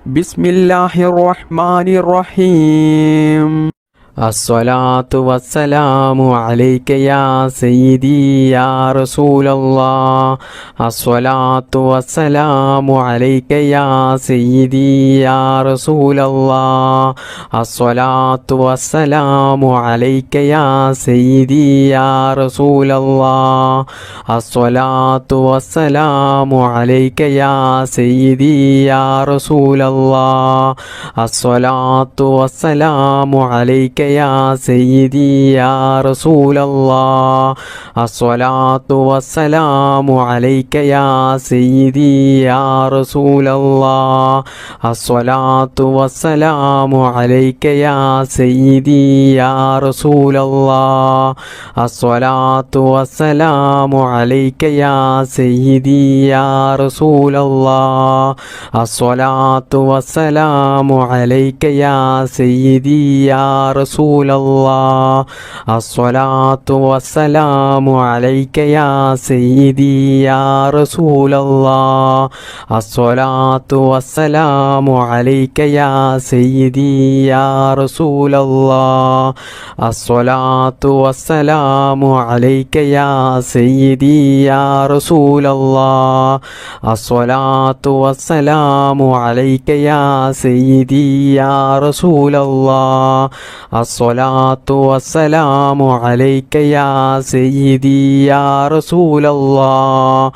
ബിസ്മില്ലാഹിർ റഹ്മാനിർ റഹീം. അസ്സലാത്തു വസ്സലാമു അലൈക യാ സയ്യിദി യാ റസൂലല്ലാഹ്. അസ്സലാത്തു വസ്സലാമു അലൈക യാ സയ്യിദി യാ റസൂലല്ലാഹ്. അസ്സലാത്തു വസ്സലാമു അലൈക യാ സയ്യിദി യാ റസൂലല്ലാഹ്. അസ്സലാത്തു വസ്സലാമു അലൈക യാ സയ്യിദി യാ റസൂലല്ലാഹ്. അസ്സലാത്തു വസ്സലാമു അലൈക യാ സയ്യിദി യാ റസൂലല്ലാഹ്. അസ്സലാത്തു വസ്സലാമു അലൈക യാ സയ്യിദി യാ റസൂലല്ലാഹ്. അസ്സലാത്തു വസ്സലാമു അലൈക യാ സയ്യിദി യാ റസൂലല്ലാഹ്. അസ്സലാത്തു വസ്സലാമു അലൈക യാ സയ്യിദി യാ റസൂലല്ലാഹ്. അസ്സലാത്തു വസ്സലാമു അലൈക യാ സയ്യിദി യാ റസൂലല്ലാഹ്. അസ്സലാത്തു വസ്സലാമു അലൈക യാ സയ്യിദി യാ റസൂലല്ലാഹ്. അസ്സലാത്തു വസ്സലാമു അലൈക യാ സയ്യിദി യാ റസൂലല്ലാഹ്. അസ്സലാത്തു വസ്സലാമു അലൈക യാ സയ്യിദി യാ റസൂലല്ലാഹ്. അസ്സലാത്തു വസ്സലാമു അലൈക യാ സയ്യിദി യാ റസൂലല്ലാഹ്. അസ്സലാത്തു വസ്സലാമു അലൈക യാ സയ്യിദി യാ റസൂലല്ലാഹ്.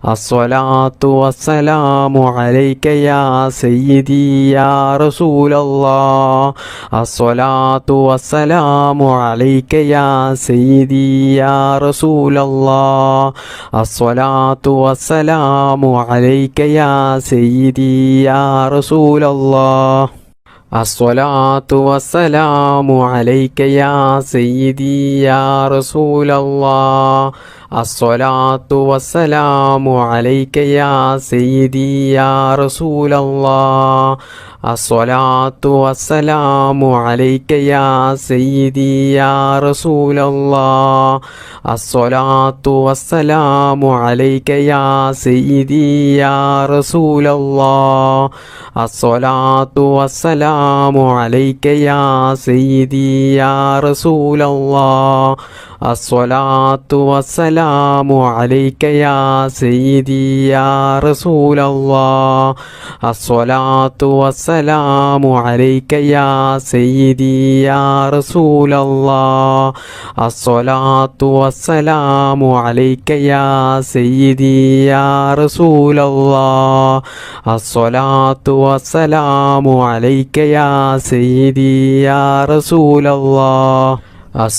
അസ്സലാത്തു വസ്സലാമു അലൈക യാ സയ്യിദി യാ റസൂലല്ലാഹ്. അസ്സലാത്തു വസ്സലാമു അലൈക യാ സയ്യിദി യാ റസൂലല്ലാഹ്. അസ്സലാത്തു വസ്സലാമു അലൈക യാ സയ്യിദി യാ റസൂലല്ലാഹ്. അസ്സലാത്തു വസ്സലാമു അലൈക യാ സയ്യിദി യാ റസൂലല്ലാഹ്. അസ്സലാത്തു വസ്സലാമു അലൈക യാ സയ്യിദി യാ റസൂലല്ലാഹ്. അസ്സലാത്തു വസ്സലാമു അലൈക യാ സയ്യിദി യാ റസൂലല്ലാഹ്. അസ്സലാത്തു വസ്സലാമു അലൈക യാ സയ്യിദി യാ റസൂലല്ലാഹ്. അസ്സലാത്തു വസ്സലാമു അലൈക യാ സയ്യിദി യാ റസൂലല്ലാഹ്. അസ്സലാത്തു വസ്സലാമു അലൈക യാ സയ്യിദി യാ റസൂലല്ലാഹ്. അസ്സലാത്തു വസ്സലാമു അലൈക യാ സയ്യിദി യാ റസൂലല്ലാഹ്. അസ്സലാത്തു വസ്സലാമു അലൈക യാ സയ്യിദി യാ റസൂലല്ലാഹ്. അസ്സലാത്തു വസ്സലാമു അലൈക യാ സയ്യിദി യാ റസൂലല്ലാഹ്. അസ്സലാത്തു വസ്സലാമു അലൈക യാ സയ്യിദി യാ റസൂലല്ലാഹ്.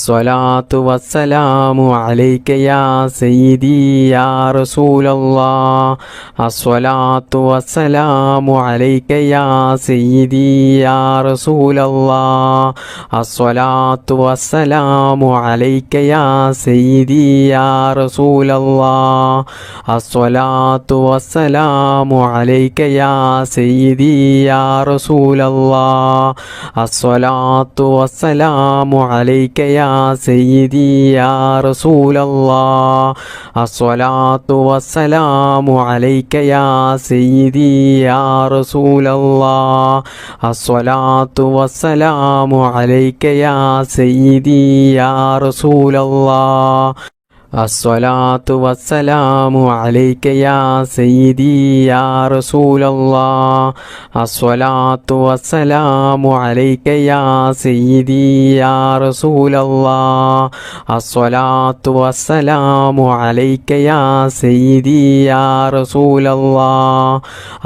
അസ്സലാത്തു വസ്സലാമു അലൈക യാ സയ്യിദി യാ റസൂലല്ലാഹ്. അസ്സലാത്തു വസ്സലാമു അലൈക യാ സയ്യിദി യാ റസൂലല്ലാഹ്. അസ്സലാത്തു വസ്സലാമു അലൈക യാ സയ്യിദി യാ റസൂലല്ലാഹ്. അസ്സലാത്തു വസ്സലാമു അലൈക യാ സയ്യിദി യാ റസൂലല്ലാഹ്. അസ്സലാത്തു വസ്സലാമു അലൈക യാ സയ്യിദി യാ റസൂലല്ലാഹ്. അസ്സലാത്തു വസ്സലാമു അലൈക യാ സയ്യിദി യാ റസൂലല്ലാഹ്. അസ്സലാത്തു വസ്സലാമു അലൈക യാ സയ്യിദി യാ റസൂലല്ലാഹ്. അസ്സലാത്തു വസ്സലാമു അലൈക യാ സയ്യിദി യാ റസൂലല്ലാഹ്. അസ്സലാത്തു വസ്സലാമു അലൈക യാ സയ്യിദി യാ റസൂലല്ലാഹ്.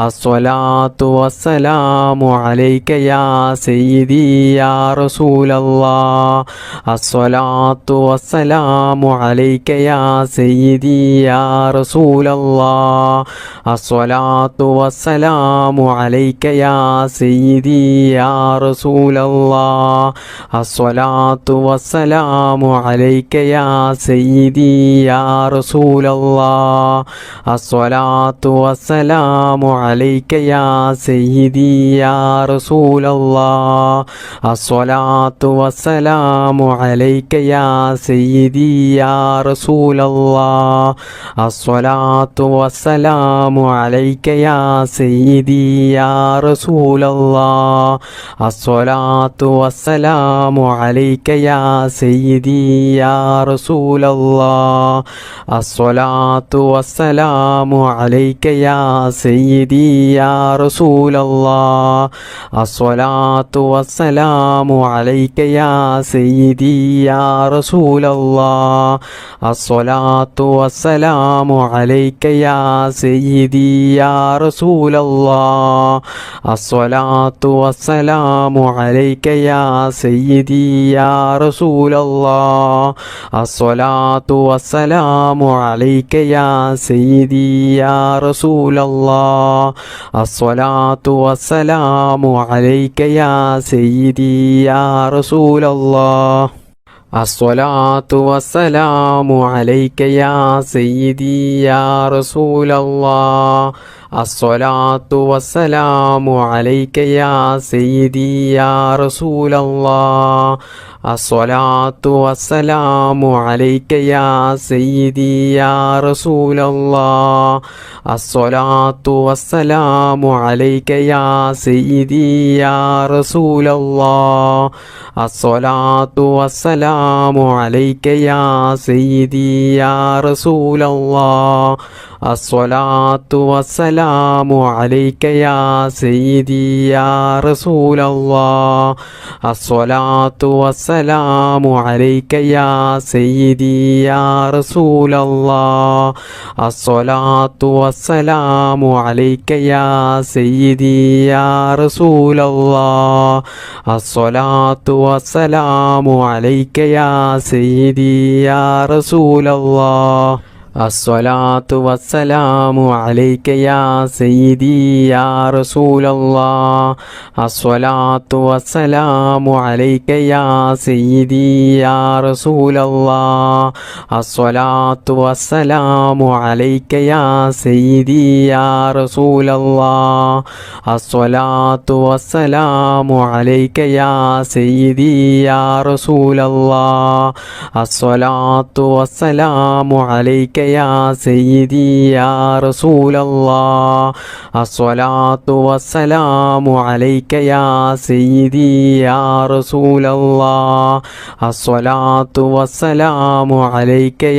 അസ്സലാത്തു വസ്സലാമു അലൈക യാ സയ്യിദി യാ റസൂലല്ലാഹ്. അസ്സലാത്തു വസ്സലാമു അലൈക യാ സയ്യിദി യാ റസൂലല്ലാഹ്. അസ്സലാത്തു വസ്സലാമു അലൈക യാ സയ്യിദി യാ റസൂലല്ലാഹ്. അസ്സലാത്തു വസ്സലാമു അലൈക യാ സയ്യിദി യാ റസൂലല്ലാഹ്. അസ്സലാത്തു വസ്സലാമു അലൈക യാ സയ്യിദി യാ റസൂലല്ലാഹ്. അസ്സലാത്തു വസ്സലാമു അലൈക യാ സയ്യിദി യാ റസൂലല്ലാഹ്. رسول الله الصلاة والسلام عليك يا سيدي يا رسول الله الصلاة والسلام عليك يا سيدي يا رسول الله الصلاة والسلام عليك يا سيدي يا رسول الله الصلاة والسلام عليك يا سيدي يا رسول الله الصلاة والسلام عليك يا سيدي يا رسول الله الصلاة والسلام عليك يا سيدي يا رسول الله الصلاة والسلام عليك يا سيدي يا رسول الله الصلاة والسلام عليك يا سيدي يا رسول الله الصلاة والسلام عليك يا سيدي يا رسول الله الصلاة والسلام عليك يا سيدي يا رسول الله الصلاة والسلام عليك يا سيدي يا رسول الله الصلاة والسلام عليك يا سيدي يا رسول الله الصلاة والسلام عليك يا سيدي يا رسول الله الصلاة والسلام عليك يا سيدي يا رسول الله الصلاة والسلام عليك يا سيدي يا رسول الله الصلاة والسلام عليك يا سيدي يا رسول الله الصلاة والسلام عليك يا سيدي يا رسول الله الصلاة والسلام عليك يا سيدي يا رسول الله الصلاة والسلام عليك يا سيدي يا رسول الله الصلاة والسلام عليك يا سيدي يا رسول الله الصلاة والسلام عليك يا سيدي يا رسول الله الصلاة والسلام عليك يا سيدي يا رسول الله الصلاة والسلام عليك يا سيدي يا رسول الله الصلاة والسلام عليك يا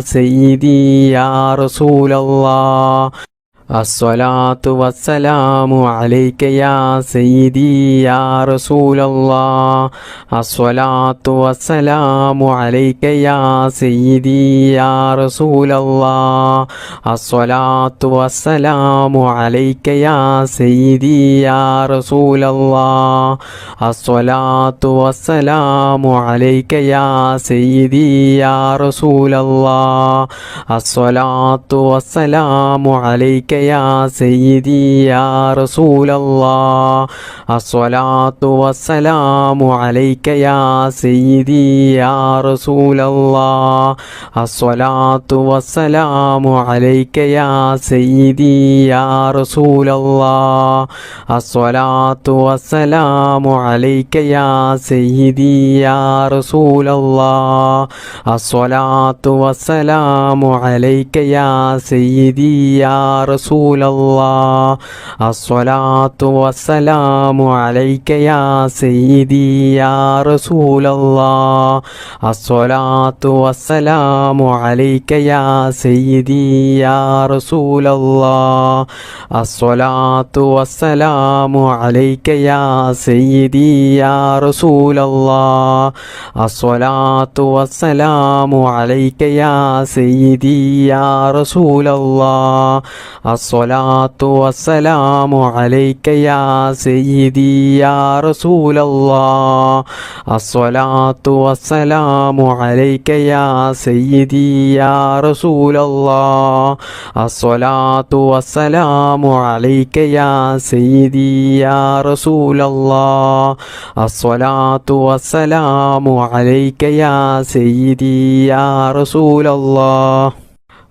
سيدي يا رسول الله الصلاة والسلام عليك يا سيدي يا رسول الله الصلاة والسلام عليك يا سيدي يا رسول الله الصلاة والسلام عليك يا سيدي يا رسول الله الصلاة والسلام عليك يا سيدي يا رسول الله الصلاة والسلام عليك يا سيدي يا رسول الله الصلاة والسلام عليك يا سيدي يا رسول الله الصلاة والسلام عليك يا سيدي يا رسول الله الصلاة والسلام عليك يا سيدي يا رسول الله الصلاة والسلام عليك يا سيدي يا رسول الله الصلاة والسلام عليك يا سيدي يا رسول الله الصلاة والسلام عليك يا سيدي يا رسول الله الصلاة والسلام عليك يا سيدي يا رسول الله الصلاة والسلام عليك يا سيدي يا رسول الله الصلاة والسلام عليك يا سيدي يا رسول الله الصلاة والسلام عليك يا سيدي يا رسول الله الصلاة والسلام عليك يا سيدي يا رسول الله الصلاة والسلام عليك يا سيدي يا رسول الله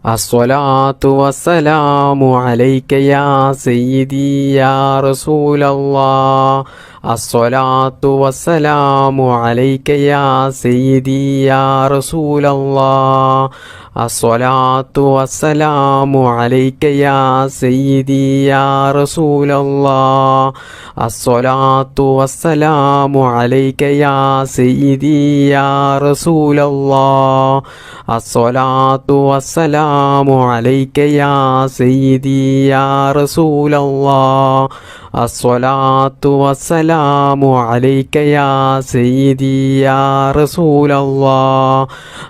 الصلاة والسلام عليك يا سيدي يا رسول الله الصلاة والسلام عليك يا سيدي يا رسول الله الصلاة والسلام عليك يا سيدي يا رسول الله الصلاة والسلام عليك يا سيدي يا رسول الله الصلاة والسلام عليك يا سيدي يا رسول الله الصلاة والسلام عليك يا سيدي يا رسول الله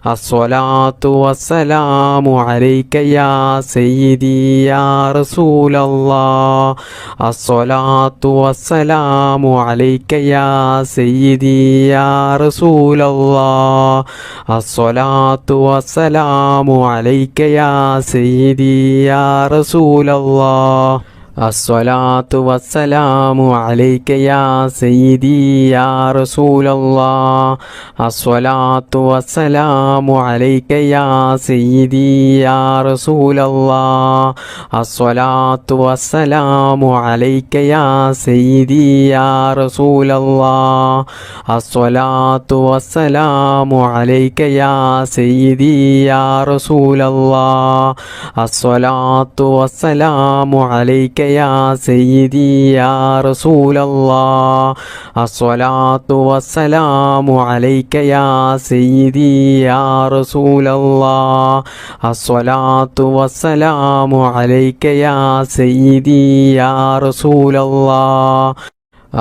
الصلاة والسلام عليك يا سيدي يا رسول الله الصلاة والسلام عليك يا سيدي يا رسول الله الصلاة والسلام عليك يا سيدي يا رسول الله الصلاة والسلام عليك يا سيدي يا رسول الله الصلاة والسلام عليك يا سيدي يا رسول الله الصلاة والسلام عليك يا سيدي يا رسول الله الصلاة والسلام عليك يا سيدي يا رسول الله الصلاة والسلام عليك يا سيدي يا رسول الله الصلاة والسلام عليك يا سيدي يا رسول الله الصلاة والسلام عليك يا سيدي يا رسول الله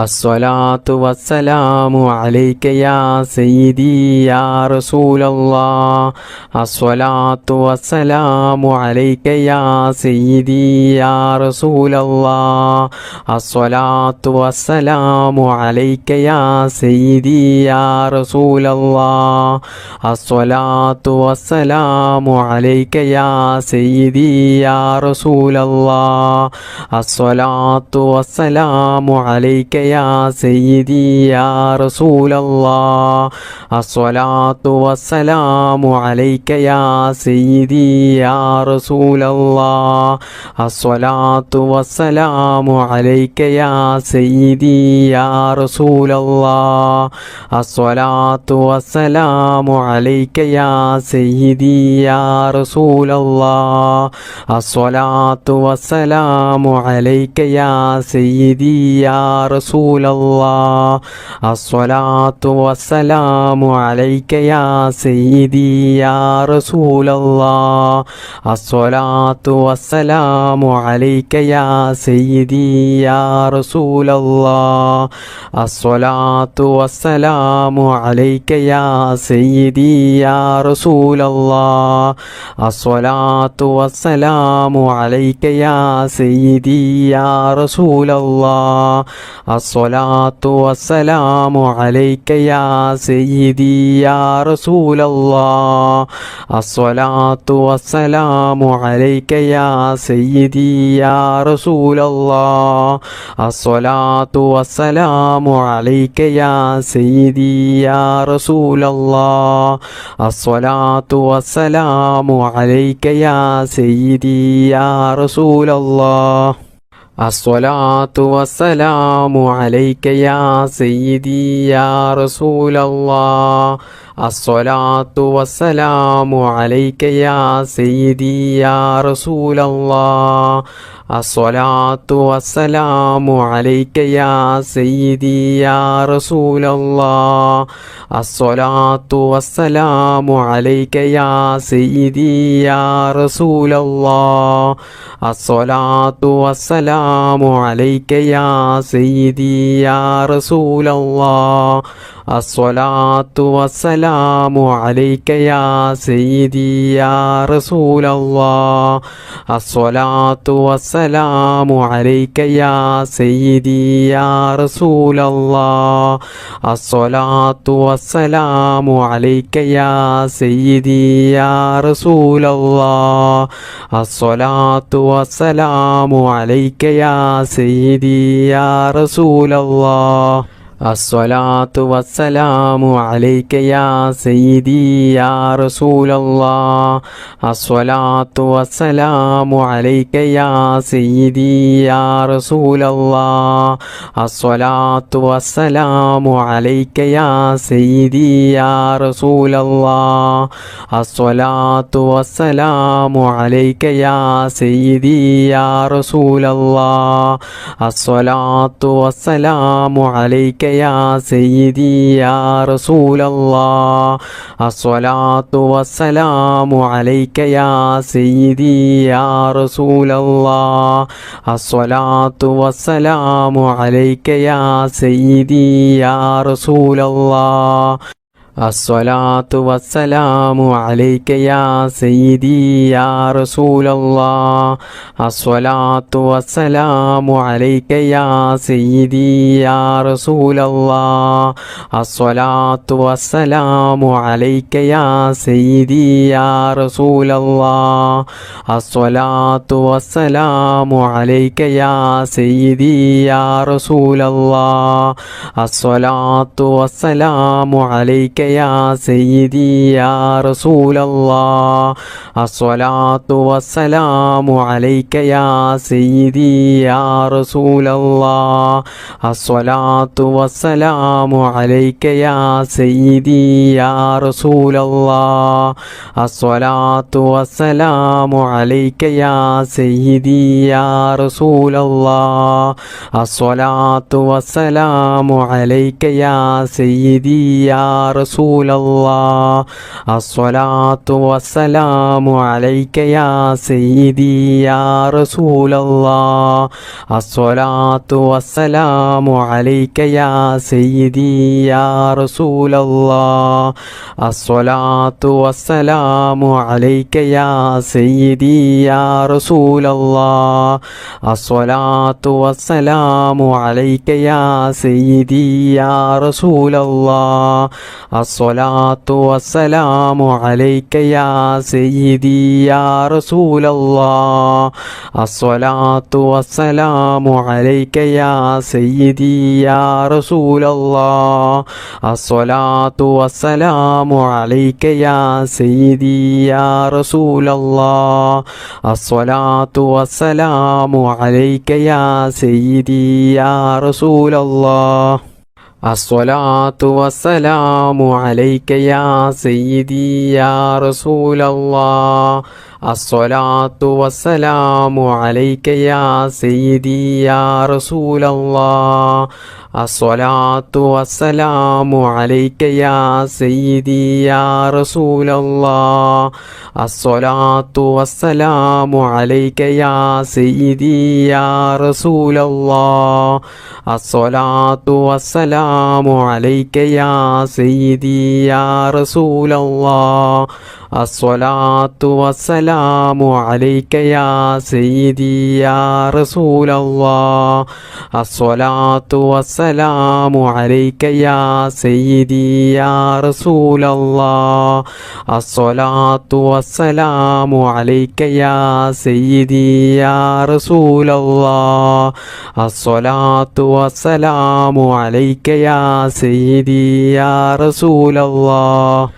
الصلاة والسلام عليك يا سيدي يا رسول الله الصلاة والسلام عليك يا سيدي يا رسول الله الصلاة والسلام عليك يا سيدي يا رسول الله الصلاة والسلام عليك يا سيدي يا رسول الله الصلاة والسلام عليك يا سيدي يا رسول الله الصلاة والسلام عليك يا سيدي يا رسول الله الصلاة والسلام عليك يا سيدي يا رسول الله الصلاة والسلام عليك يا سيدي يا رسول الله الصلاة والسلام عليك يا سيدي يا رسول الله الصلاة والسلام عليك يا سيدي يا رسول الله الصلاة والسلام عليك يا سيدي يا رسول الله الصلاة والسلام عليك يا سيدي يا رسول الله الصلاة والسلام عليك يا سيدي يا رسول الله الصلاة والسلام عليك يا سيدي يا رسول الله الصلاة والسلام عليك يا سيدي يا رسول الله الصلاة والسلام عليك يا سيدي يا رسول الله الصلاة والسلام عليك يا سيدي يا رسول الله الصلاة والسلام عليك يا سيدي يا رسول الله الصلاة والسلام عليك يا سيدي يا رسول الله الصلاة والسلام عليك يا سيدي يا رسول الله الصلاة والسلام عليك يا سيدي يا رسول الله الصلاة والسلام عليك يا سيدي يا رسول الله الصلاة والسلام عليك يا سيدي يا رسول الله الصلاة والسلام عليك يا سيدي يا رسول الله الصلاة والسلام عليك يا سيدي يا رسول الله الصلاة والسلام عليك يا سيدي يا رسول الله الصلاة والسلام عليك يا سيدي يا رسول الله الصلاة والسلام عليك يا سيدي يا رسول الله الصلاة والسلام عليك يا سيدي يا رسول الله الصلاة والسلام عليك يا سيدي يا رسول الله الصلاة والسلام عليك يا سيدي يا رسول الله الصلاة والسلام عليك يا سيدي يا رسول الله الصلاة والسلام عليك يا سيدي يا رسول الله الصلاة والسلام عليك يا سيدي يا رسول الله الصلاة والسلام عليك يا سيدي يا رسول الله الصلاة والسلام عليك يا سيدي يا رسول الله الصلاة والسلام عليك يا سيدي يا رسول الله الصلاة والسلام عليك يا سيدي يا رسول الله الصلاة والسلام عليك يا سيدي يا رسول الله الصلاة والسلام عليك يا سيدي يا رسول الله الصلاة والسلام عليك يا سيدي يا رسول الله الصلاة والسلام عليك يا سيدي يا رسول الله الصلاة والسلام عليك يا سيدي يا رسول الله الصلاة والسلام عليك يا سيدي يا رسول الله الصلاة والسلام عليك يا سيدي يا رسول الله الصلاة والسلام عليك يا سيدي يا رسول الله الصلاة والسلام عليك يا سيدي يا رسول الله الصلاة والسلام عليك يا سيدي يا رسول الله الصلاة والسلام عليك يا سيدي يا رسول الله الصلاة والسلام عليك يا سيدي يا رسول الله الصلاة والسلام عليك يا سيدي يا رسول الله الصلاة والسلام عليك يا سيدي يا رسول الله الصلاة والسلام عليك يا سيدي يا رسول الله الصلاة والسلام عليك يا سيدي يا رسول الله الصلاة والسلام عليك يا سيدي يا رسول الله الصلاة والسلام عليك يا سيدي يا رسول الله الصلاة والسلام عليك يا سيدي يا رسول الله الصلاة والسلام عليك يا سيدي يا رسول الله الصلاة والسلام عليك يا سيدي يا رسول الله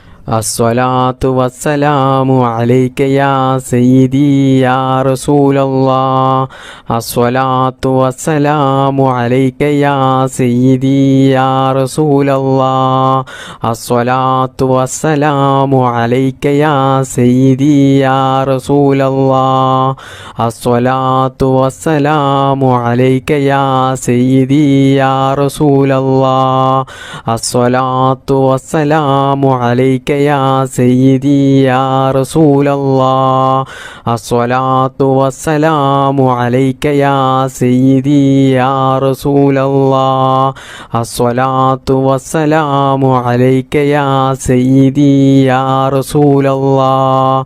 الصلاة والسلام عليك يا سيدي يا رسول الله الصلاة والسلام عليك يا سيدي يا رسول الله الصلاة والسلام عليك يا سيدي يا رسول الله الصلاة والسلام عليك يا سيدي يا رسول الله الصلاة والسلام عليك يا سيدي يا رسول الله الصلاة والسلام عليك يا سيدي يا رسول الله الصلاة والسلام عليك يا سيدي يا رسول الله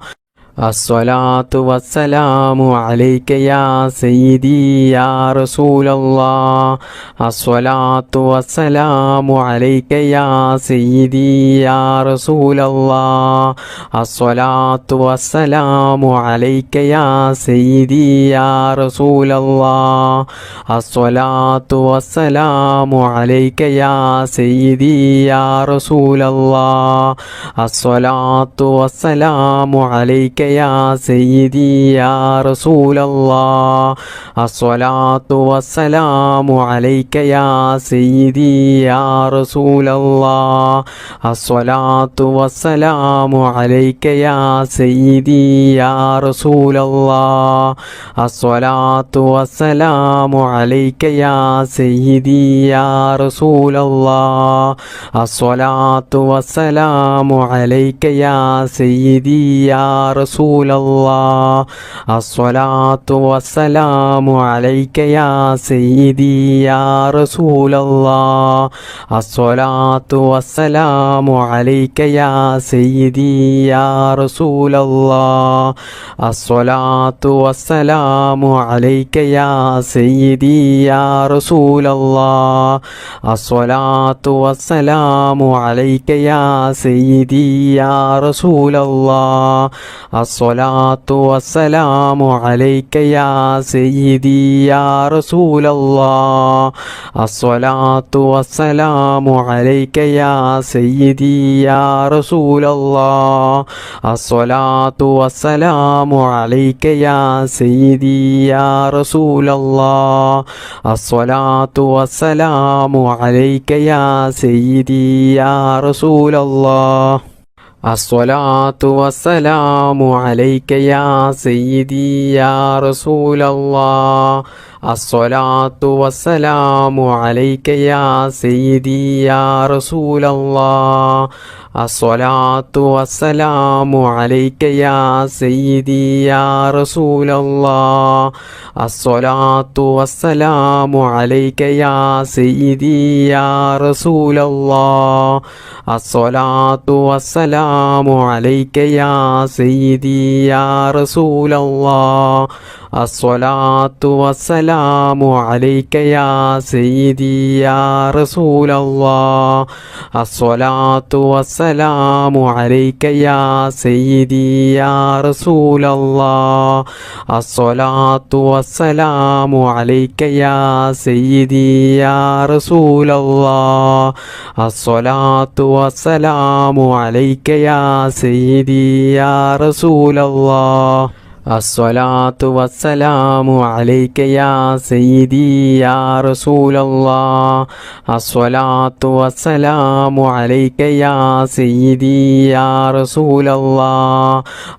الصلاة والسلام عليك يا سيدي يا رسول الله الصلاة والسلام عليك يا سيدي يا رسول الله الصلاة والسلام عليك يا سيدي يا رسول الله الصلاة والسلام عليك يا سيدي يا رسول الله الصلاة والسلام عليك يا سيدي يا رسول الله الصلاة والسلام عليك يا سيدي يا رسول الله الصلاة والسلام عليك يا سيدي يا رسول الله الصلاة والسلام عليك يا سيدي يا رسول الله الصلاة والسلام عليك يا سيدي يا رسول الله الصلاة والسلام عليك يا سيدي يا رسول الله الصلاة والسلام عليك يا سيدي يا رسول الله الصلاة والسلام عليك يا سيدي يا رسول الله الصلاة والسلام عليك يا سيدي يا رسول الله الصلاة والسلام عليك يا سيدي يا رسول الله الصلاة والسلام عليك يا سيدي يا رسول الله الصلاة والسلام عليك يا سيدي يا رسول الله الصلاة والسلام عليك يا سيدي يا رسول الله الصلاة والسلام عليك يا سيدي يا رسول الله الصلاة والسلام عليك يا سيدي يا رسول الله الصلاة والسلام عليك يا سيدي يا رسول الله الصلاة والسلام عليك يا سيدي يا رسول الله الصلاة والسلام عليك يا سيدي يا رسول الله الصلاة والسلام عليك يا سيدي يا رسول الله الصلاة والسلام عليك يا سيدي يا رسول الله الصلاة والسلام عليك يا سيدي يا رسول الله الصلاة والسلام عليك يا سيدي يا رسول الله الصلاة والسلام عليك يا سيدي يا رسول الله الصلاة والسلام عليك يا سيدي يا رسول الله الصلاة والسلام عليك يا سيدي يا رسول الله الصلاة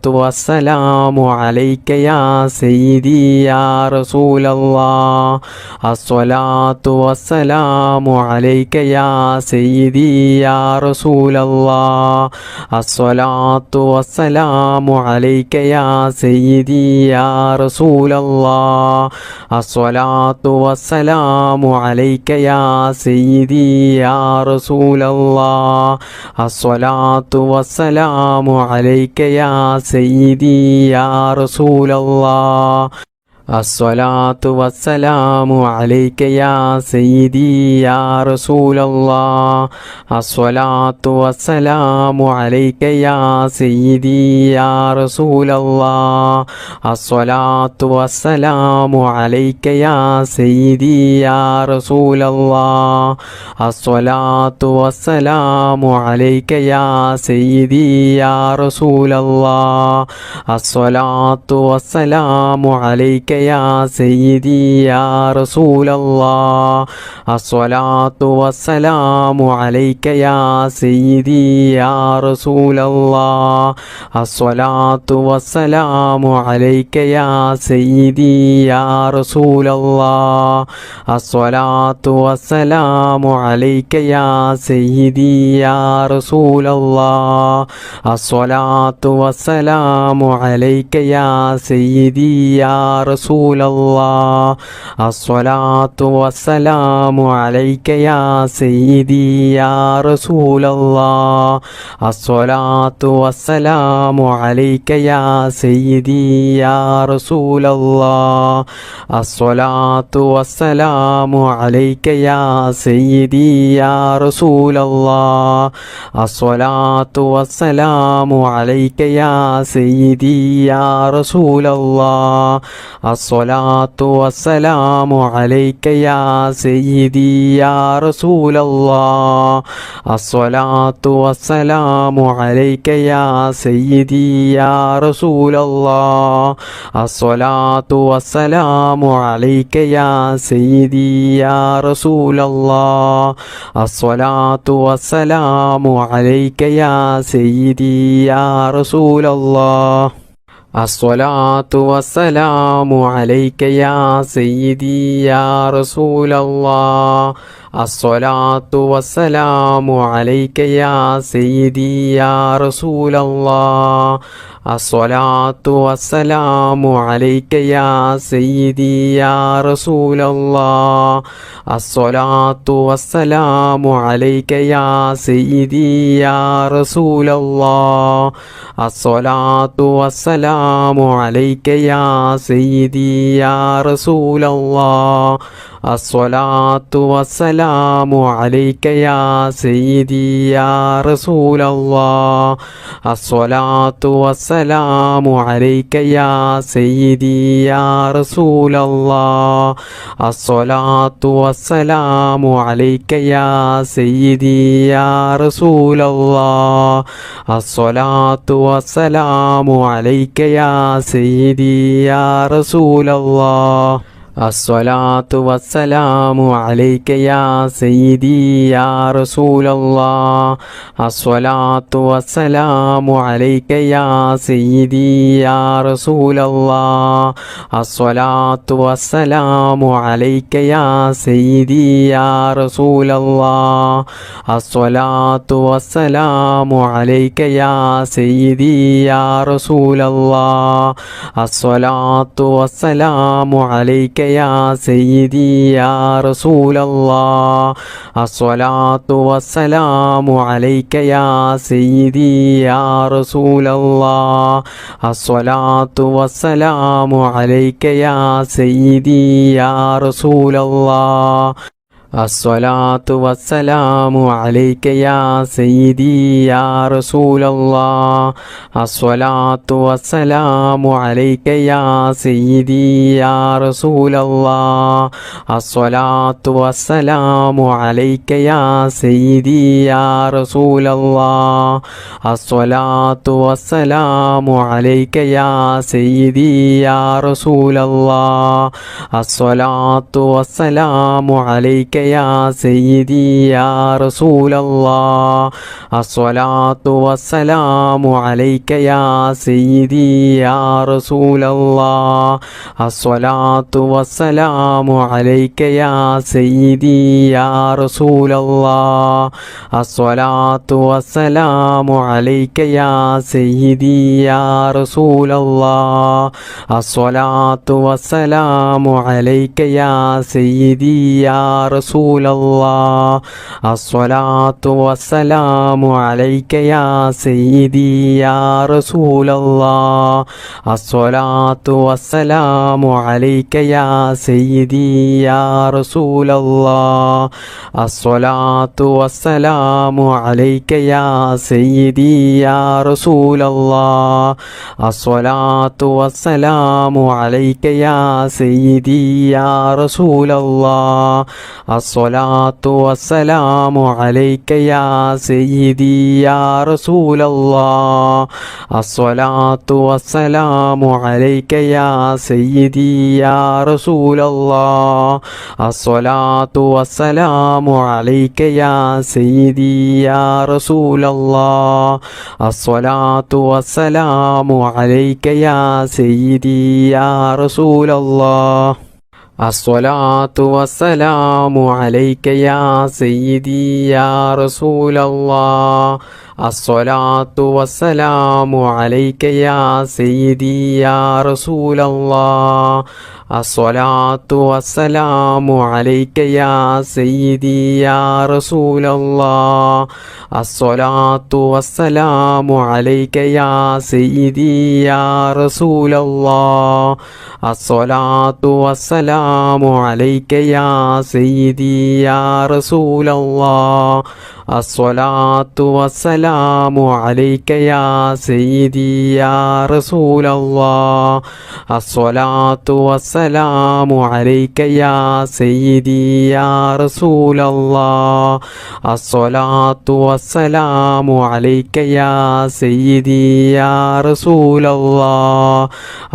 والسلام عليك يا سيدي يا رسول الله الصلاة والسلام عليك يا سيدي يا رسول الله الصلاة والسلام عليك يا سيدي يا رسول الله الصلاة والسلام عليك يا سيدي يا رسول الله الصلاة والسلام عليك يا سيدي يا رسول الله الصلاة والسلام عليك يا سيدي يا رسول الله الصلاة والسلام عليك يا سيدي يا رسول الله الصلاة والسلام عليك يا سيدي يا رسول الله الصلاة والسلام عليك يا سيدي يا رسول الله الصلاة والسلام عليك يا سيدي يا رسول الله الصلاة والسلام عليك يا سيدي يا رسول الله الصلاة والسلام عليك يا سيدي يا رسول الله الصلاة والسلام عليك يا سيدي يا رسول رسول الله الصلاة والسلام عليك يا سيدي يا رسول الله الصلاة والسلام عليك يا سيدي يا رسول الله الصلاة والسلام عليك يا سيدي يا رسول الله الصلاة والسلام عليك يا سيدي يا رسول الله الصلاة والسلام عليك يا سيدي يا رسول الله الصلاة والسلام عليك يا سيدي يا رسول الله الصلاة والسلام عليك يا سيدي يا رسول الله الصلاة والسلام عليك يا سيدي يا رسول الله الصلاة والسلام عليك يا سيدي يا رسول الله الصلاة والسلام عليك يا سيدي يا رسول الله الصلاة والسلام عليك يا سيدي يا رسول الله الصلاة والسلام عليك يا سيدي يا رسول الله الصلاة والسلام عليك يا سيدي يا رسول الله الصلاة والسلام عليك يا سيدي يا رسول الله الصلاة والسلام عليك يا سيدي يا رسول الله الصلاة والسلام عليك يا سيدي يا رسول الله الصلاة والسلام عليك يا سيدي يا رسول الله الصلاة والسلام عليك يا سيدي يا رسول الله الصلاة والسلام عليك يا سيدي يا رسول الله الصلاة والسلام عليك يا سيدي يا رسول الله الصلاة والسلام عليك يا سيدي يا رسول الله الصلاة والسلام عليك يا سيدي يا رسول الله الصلاة والسلام عليك يا سيدي يا رسول الله الصلاة والسلام عليك يا سيدي يا رسول الله الصلاة والسلام عليك يا سيدي يا رسول الله الصلاة والسلام عليك يا سيدي يا رسول الله الصلاة والسلام عليك يا سيدي يا رسول الله الصلاة والسلام عليك يا سيدي يا رسول الله الصلاة والسلام عليك يا سيدي يا رسول الله الصلاة والسلام عليك يا سيدي يا رسول الله الصلاة والسلام عليك يا سيدي يا رسول الله الصلاة والسلام عليك يا سيدي يا رسول الله الصلاة والسلام عليك يا سيدي يا رسول الله الصلاة والسلام عليك يا سيدي يا رسول الله الصلاة والسلام عليك يا سيدي يا رسول الله الصلاة والسلام عليك يا سيدي يا رسول الله الصلاة والسلام عليك يا سيدي يا رسول الله الصلاة والسلام عليك يا سيدي يا رسول الله الصلاة والسلام عليك يا سيدي يا رسول الله الصلاة والسلام عليك يا سيدي يا رسول الله الصلاة والسلام عليك يا سيدي يا رسول الله الصلاة والسلام عليك يا سيدي يا رسول الله അസ്സലാത്തു വസ്സലാമു അലൈക യാ സയ്യിദി യാ റസൂലല്ലാഹ് അസ്സലാത്തു വസ്സലാമു അലൈക യാ സയ്യിദി യാ റസൂലല്ലാഹ് അസ്സലാത്തു വസ്സലാമു അലൈക യാ സയ്യിദി യാ റസൂലല്ലാഹ് അസ്സലാത്തു വസ്സലാമു അലൈക യാ സയ്യിദി യാ റസൂലല്ലാഹ് അസ്സലാത്തു വസ്സലാമു അലൈക യാ സയ്യിദി യാ റസൂലല്ലാഹ് അസ്സലാത്തു വസ്സലാമു അലൈക യാ സയ്യിദി യാ റസൂലല്ലാഹ് അസ്സലാത്തു വസ്സലാമു അലൈക യാ സയ്യിദി യാ റസൂലല്ലാഹ്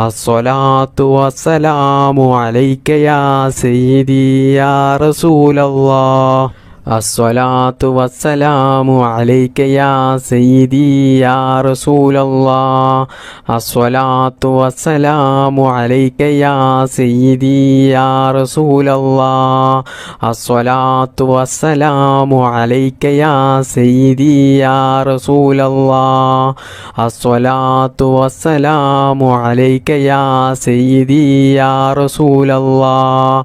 അസ്സലാത്തു വസ്സലാമു അലൈക യാ സയ്യിദി യാ റസൂലല്ലാഹ് അസ്സലാത്തു വസ്സലാമു അലൈക യാ സയ്യിദി യാ റസൂലല്ലാഹ് അസ്സലാത്തു വസ്സലാമു അലൈക യാ സയ്യിദി യാ റസൂലല്ലാഹ് അസ്സലാത്തു വസ്സലാമു അലൈക യാ സയ്യിദി യാ റസൂലല്ലാഹ് അസ്സലാത്തു വസ്സലാമു അലൈക യാ സയ്യിദി യാ റസൂലല്ലാഹ് അസ്സലാത്തു വസ്സലാമു അലൈക യാ സയ്യിദി യാ റസൂലല്ലാഹ്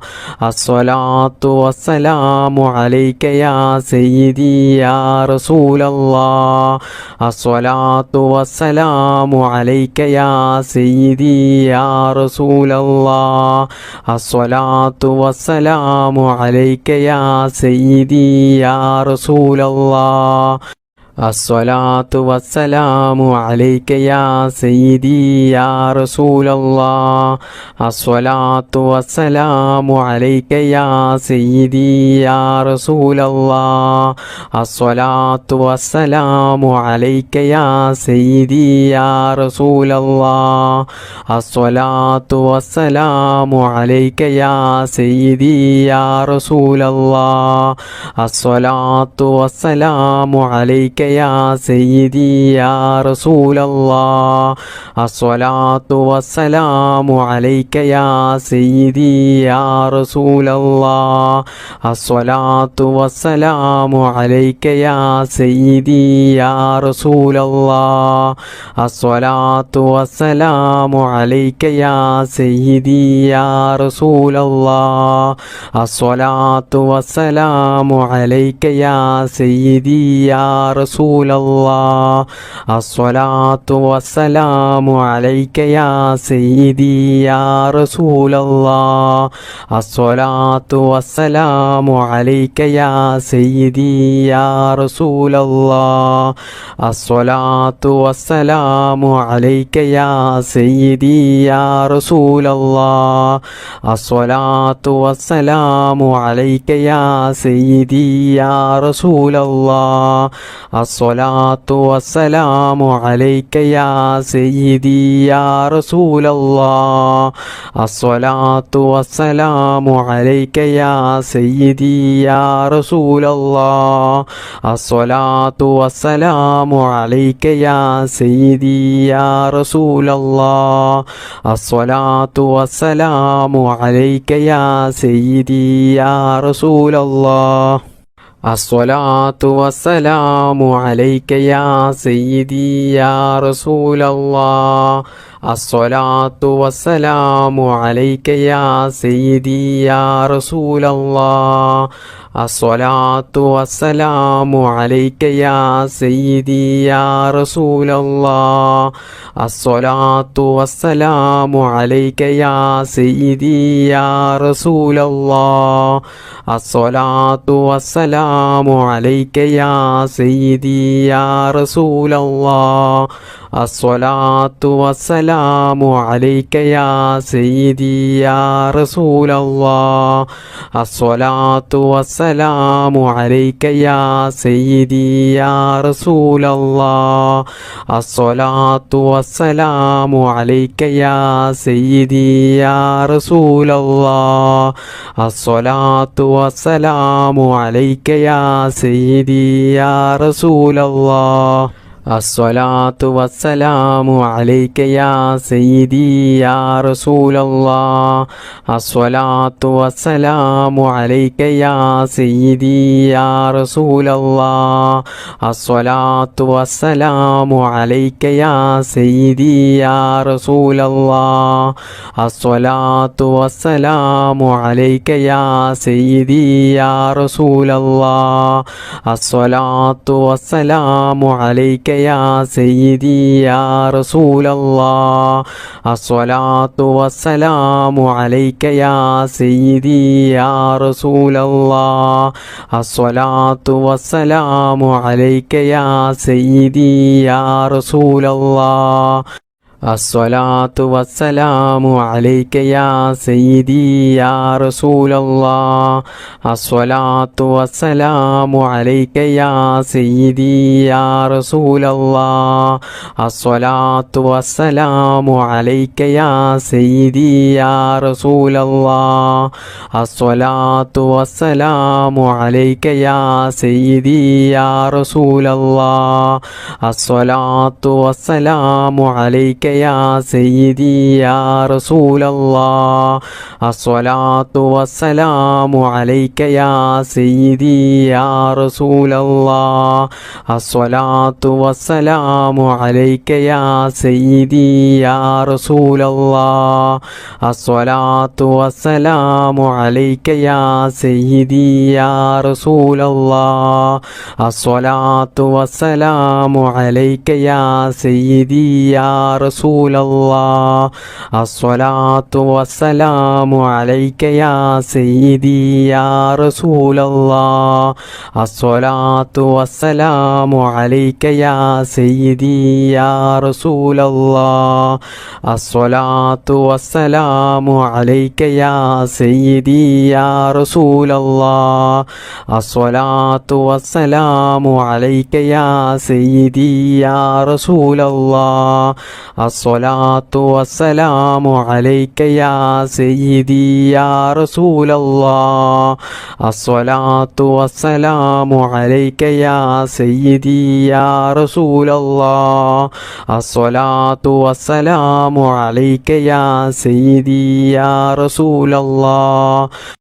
അസ്സലാത്തു വസ്സലാമു അലൈക യാ സയ്യിദി യാ റസൂലല്ലാഹ് അസ്സലാത്തു വസ്സലാമു അലൈക യാ സയ്യിദി യാ റസൂലല്ലാഹ് അസ്സലാത്തു വസ്സലാമു അലൈക യാ സയ്യിദി യാ റസൂലല്ലാഹ് അസ്സലാത്തു വസ്സലാമു അലൈക യാ സയ്യിദി യാ റസൂലല്ലാഹ് അസ്സലാത്തു വസ്സലാമു അലൈക യാ സയ്യിദി യാ റസൂലല്ലാഹ് അസ്സലാത്തു വസ്സലാമു അലൈക യാ സയ്യിദി യാ റസൂലല്ലാഹ് അസ്സലാത്തു വസ്സലാമു അലൈക യാ സയ്യിദി യാ റസൂലല്ലാഹ് അസ്സലാത്തു വസ്സലാമു അലൈക യാ സയ്യിദി യാ റസൂലല്ലാഹ് അസ്സലാത്തു വസ്സലാമു അലൈക യാ സയ്യിദി യാ റസൂലല്ലാഹ് അസ്സലാത്തു വസ്സലാമു അലൈക യാ സയ്യിദി യാ റസൂലല്ലാഹ് അസ്സലാത്തു വസ്സലാമു അലൈക യാ സയ്യിദി യാ റസൂലല്ലാഹ് അസ്സലാത്തു വസ്സലാമു അലൈക യാ സയ്യിദി യാ റസൂലല്ലാഹ് അസ്സലാത്തു വസ്സലാമു അലൈക യാ സയ്യിദി യാ റസൂലല്ലാഹ് അസ്സലാത്തു വസ്സലാമു അലൈക യാ സയ്യിദി യാ റസൂലല്ലാഹ് അസ്സലാത്തു വസ്സലാമു അലൈക യാ സയ്യിദി യാ റസൂലല്ലാഹ് അസ്സലാത്തു വസ്സലാമു അലൈക യാ സയ്യിദി യാ റസൂലല്ലാഹ് അസ്സലാത്തു വസ്സലാമു അലൈക യാ സയ്യിദി യാ റസൂലല്ലാഹ് അസ്സലാത്തു വസ്സലാമു അലൈക യാ സയ്യിദി യാ റസൂലല്ലാഹ് അസ്സലാത്തു വസ്സലാമു അലൈക യാ സയ്യിദി യാ റസൂലല്ലാഹ് അസ്സലാത്തു വസ്സലാമു അലൈക യാ സയ്യിദി യാ റസൂലല്ലാഹ് അസ്സലാത്തു വസ്സലാമു അലൈക യാ സയ്യിദി യാ റസൂലല്ലാഹ് അസ്സലാത്തു വസ്സലാമു അലൈക യാ സയ്യിദി യാ റസൂലല്ലാഹ് അസ്സലാത്തു വസ്സലാമു അലൈക യാ സയ്യിദി യാ റസൂലല്ലാഹ് അസ്സലാത്തു വസ്സലാമു അലൈക യാ സയ്യിദി യാ റസൂലല്ലാഹ് അസ്സലാത്തു വസ്സലാമു അലൈക യാ സയ്യിദി യാ റസൂലല്ലാഹ് അസ്സലാത്തു വസ്സലാമു അലൈക യാ സയ്യിദി യാ റസൂലല്ലാഹ് അസ്സലാത്തു വസ്സലാമു അലൈക യാ സയ്യിദി യാ റസൂലല്ലാഹ് അസ്സലാത്തു വസ്സലാമു അലൈക യാ സയ്യിദി യാ റസൂലല്ലാഹ് الصلاة والسلام عليك يا سيدي يا رسول الله الصلاة والسلام عليك يا سيدي يا رسول الله الصلاة والسلام عليك يا سيدي يا رسول الله الصلاة والسلام عليك يا سيدي يا رسول الله الصلاة والسلام عليك يا سيدي يا رسول الله الصلاة والسلام عليك يا سيدي يا رسول الله الصلاة والسلام عليك يا سيدي يا رسول الله الصلاة والسلام عليك يا سيدي يا رسول الله الصلاة والسلام عليك يا سيدي يا رسول الله الصلاة والسلام عليك يا سيدي يا رسول الله الصلاة والسلام عليك يا سيدي يا رسول الله الصلاة والسلام عليك يا سيدي يا رسول الله الصلاة والسلام عليك يا سيدي يا رسول الله الصلاة والسلام عليك يا سيدي يا رسول الله الصلاة والسلام عليك يا سيدي يا رسول الله الصلاة والسلام عليك يا سيدي يا رسول الله الصلاة والسلام عليك يا سيدي يا رسول الله الصلاة والسلام عليك يا سيدي يا رسول الله الصلاة والسلام عليك يا سيدي يا رسول الله الصلاة والسلام عليك يا سيدي يا رسول الله الصلاة والسلام عليك يا سيدي يا رسول الله الصلاة والسلام عليك يا سيدي يا رسول الله الصلاة والسلام عليك يا سيدي يا رسول الله